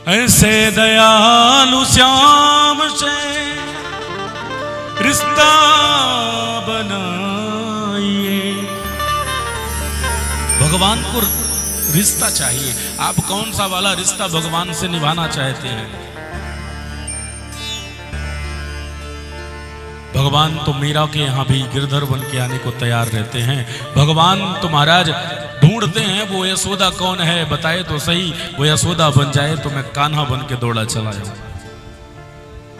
ऐसे दयालु श्याम से रिश्ता बनाइए। भगवान को रिश्ता चाहिए। आप कौन सा वाला रिश्ता भगवान से निभाना चाहते हैं? भगवान तो मीरा के यहाँ भी गिरधर बन के आने को तैयार रहते हैं। भगवान तो महाराज ढूंढते हैं वो यशोदा कौन है, बताए तो सही। वो यशोदा बन जाए तो मैं कान्हा बन के दौड़ा चला जाऊं।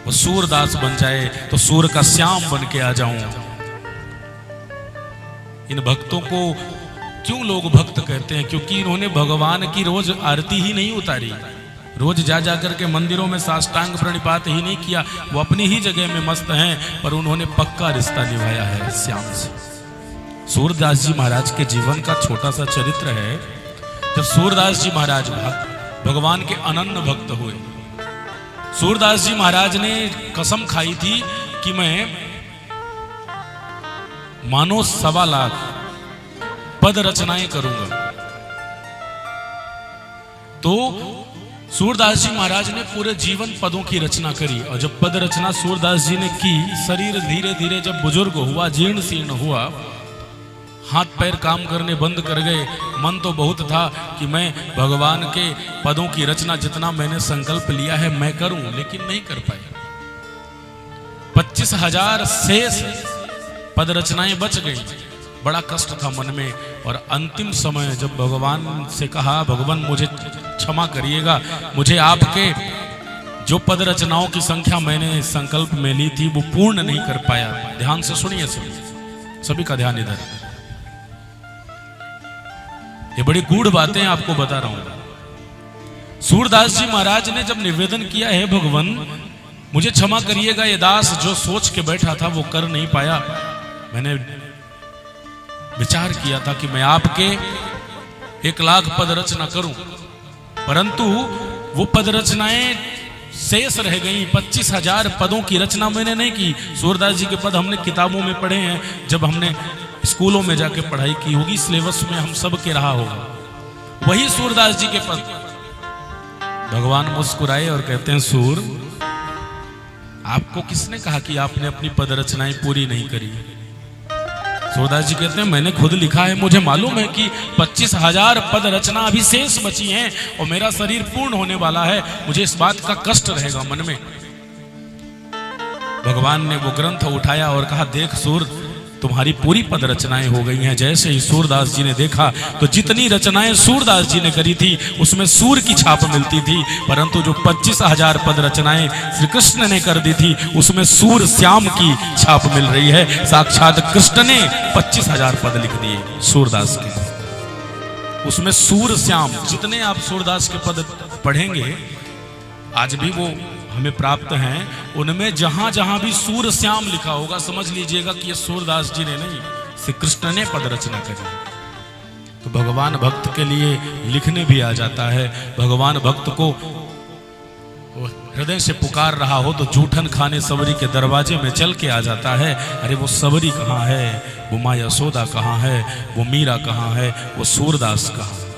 वो सूरदास बन जाए तो सूर का श्याम बन के आ जाऊं। इन भक्तों को क्यों लोग भक्त कहते हैं? क्योंकि इन्होंने भगवान की रोज आरती ही नहीं उतारी, रोज जा जाकर के मंदिरों में साष्टांग प्रणिपात ही नहीं किया। वो अपनी ही जगह में मस्त हैं, पर उन्होंने पक्का रिश्ता निभाया है श्याम से। सूरदास जी महाराज के जीवन का छोटा सा चरित्र है। जब सूरदास जी महाराज भगवान के अनन्य भक्त हुए, सूरदास जी महाराज ने कसम खाई थी कि मैं मानो 1.25 लाख पद रचनाएं करूंगा। तो सूरदास जी महाराज ने पूरे जीवन पदों की रचना करी। और जब पद रचना सूरदास जी ने की, शरीर धीरे धीरे जब बुजुर्ग हुआ, जीर्ण शीर्ण हुआ, हाथ पैर काम करने बंद कर गए, मन तो बहुत था कि मैं भगवान के पदों की रचना जितना मैंने संकल्प लिया है मैं करूं, लेकिन नहीं कर पाया। 25,000 शेष पद रचनाएं बच गई। बड़ा कष्ट था मन में। और अंतिम समय जब भगवान से कहा, भगवान मुझे क्षमा करिएगा, मुझे आपके जो पद रचनाओं की संख्या मैंने संकल्प में ली थी वो पूर्ण नहीं कर पाया। ध्यान से सुनिए सभी का ध्यान इधर। ये बड़ी गूढ़ बातें आपको बता रहा हूं। सूरदास जी महाराज ने जब निवेदन किया है, भगवान मुझे क्षमा करिएगा, ये दास जो सोच के बैठा था वो कर नहीं पाया। मैंने विचार किया था कि मैं आपके 1 लाख पद रचना करूं, परंतु वो पद रचनाएं शेष रह गई। 25,000 पदों की रचना मैंने नहीं की। सूरदास जी के पद हमने किताबों में पढ़े हैं, जब हमने स्कूलों में जाके पढ़ाई की होगी, सिलेबस में हम सब के रहा होगा वही सूरदास जी के पद। भगवान मुस्कुराए और कहते हैं, सूर आपको किसने कहा कि आपने अपनी पद रचनाएं पूरी नहीं करी? सूरदास जी कहते हैं, मैंने खुद लिखा है, मुझे मालूम है कि 25,000 पद रचना अभी शेष बची हैं और मेरा शरीर पूर्ण होने वाला है। मुझे इस बात का कष्ट रहेगा मन में। भगवान ने वो ग्रंथ उठाया और कहा, देख सूर तुम्हारी पूरी पद रचनाएं हो गई हैं। जैसे ही सूरदास जी ने देखा तो जितनी रचनाएं सूरदास जी ने करी थी उसमें सूर की छाप मिलती थी, परंतु जो 25,000 पद रचनाएं श्री कृष्ण ने कर दी थी उसमें सूर श्याम की छाप मिल रही है। साक्षात कृष्ण ने 25,000 पद लिख दिए सूरदास के। उसमें सूर श्याम जितने आप सूरदास के पद पढ़ेंगे आज भी वो हमें प्राप्त हैं, उनमें जहां जहां भी सूर श्याम लिखा होगा समझ लीजिएगा कि ये सूरदास जी ने नहीं, श्री कृष्ण ने पद रचना करी। तो भगवान भक्त के लिए लिखने भी आ जाता है। भगवान भक्त को हृदय से पुकार रहा हो तो जूठन खाने सबरी के दरवाजे में चल के आ जाता है। अरे वो सबरी कहाँ है, वो माँ यशोदा कहाँ है, वो मीरा कहाँ है, वो सूरदास कहाँ है।